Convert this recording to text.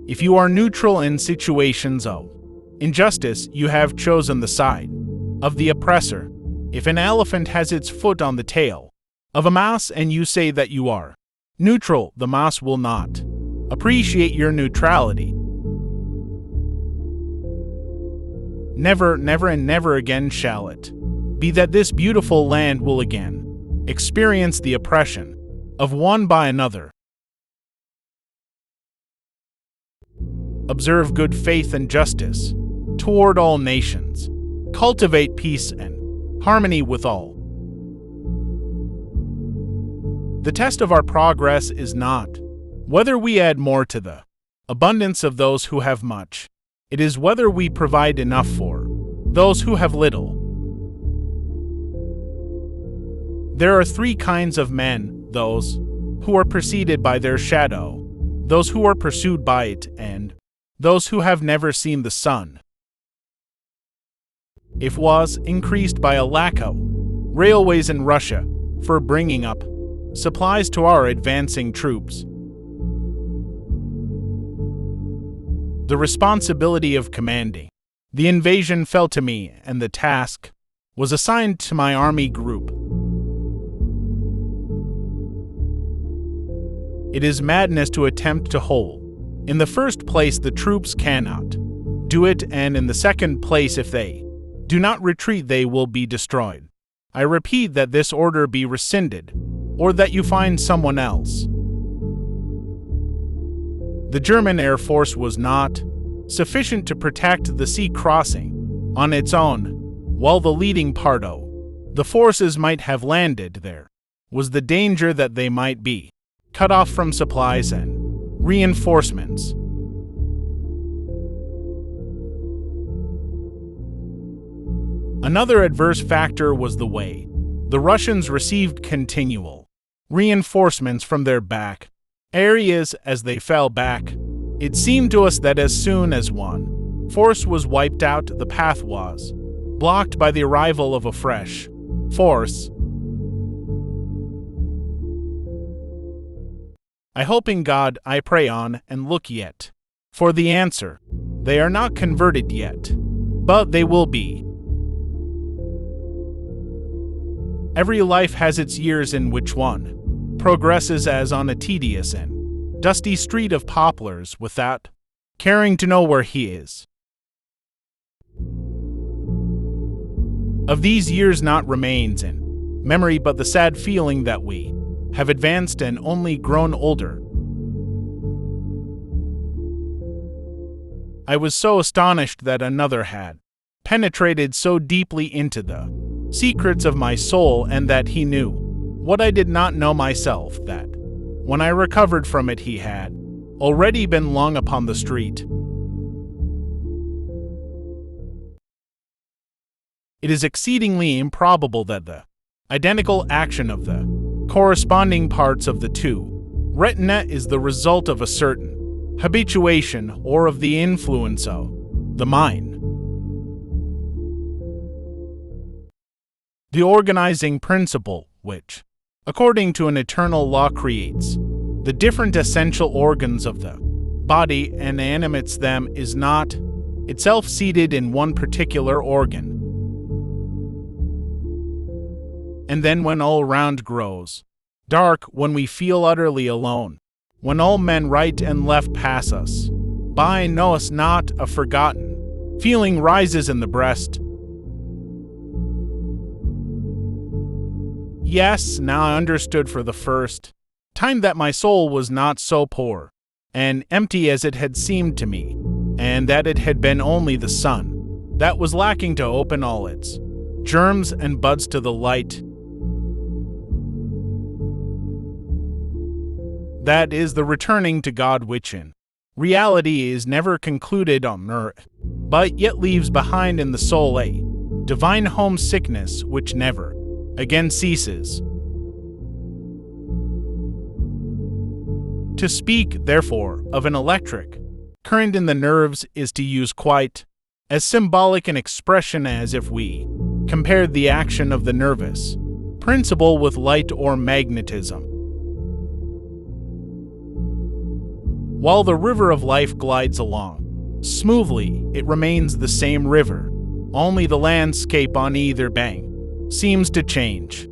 If you are neutral in situations of injustice, you have chosen the side of the oppressor. If an elephant has its foot on the tail of a mouse and you say that you are neutral, the mouse will not appreciate your neutrality. Never, never, and never again shall it be that this beautiful land will again experience the oppression of one by another. Observe good faith and justice toward all nations. Cultivate peace and harmony with all. The test of our progress is not whether we add more to the abundance of those who have much. It is whether we provide enough for those who have little. There are three kinds of men: those who are preceded by their shadow, those who are pursued by it, and those who have never seen the sun. It was increased by a lack of railways in Russia for bringing up supplies to our advancing troops. The responsibility of commanding the invasion fell to me, and the task was assigned to my army group. It is madness to attempt to hold. In the first place, the troops cannot do it, and in the second place, if they do not retreat, they will be destroyed. I repeat that this order be rescinded, or that you find someone else. The German Air Force was not sufficient to protect the sea crossing on its own, while the leading part of the forces might have landed there. Was the danger that they might be cut off from supplies and reinforcements. Another adverse factor was the way the Russians received continual reinforcements from their back areas as they fell back. It seemed to us that as soon as one force was wiped out, the path was blocked by the arrival of a fresh force. I hope in God, I pray on, and look yet for the answer. They are not converted yet, but they will be. Every life has its years in which one progresses as on a tedious and dusty street of poplars without caring to know where he is. Of these years not remains in memory but the sad feeling that we have advanced and only grown older. I was so astonished that another had penetrated so deeply into the secrets of my soul, and that he knew what I did not know myself, that when I recovered from it he had already been long upon the street. It is exceedingly improbable that the identical action of the corresponding parts of the two retina is the result of a certain habituation or of the influence of the mind. The organizing principle which, according to an eternal law, creates the different essential organs of the body and animates them is not itself seated in one particular organ. And then when all round grows dark, when we feel utterly alone, when all men right and left pass us by, know us not, a forgotten feeling rises in the breast. Yes, now I understood for the first time that my soul was not so poor and empty as it had seemed to me, and that it had been only the sun that was lacking to open all its germs and buds to the light. That is the returning to God which in reality is never concluded on earth, but yet leaves behind in the soul a divine homesickness which never again ceases. To speak, therefore, of an electric current in the nerves is to use quite as symbolic an expression as if we compared the action of the nervous principle with light or magnetism. While the river of life glides along, smoothly it remains the same river, only the landscape on either bank seems to change.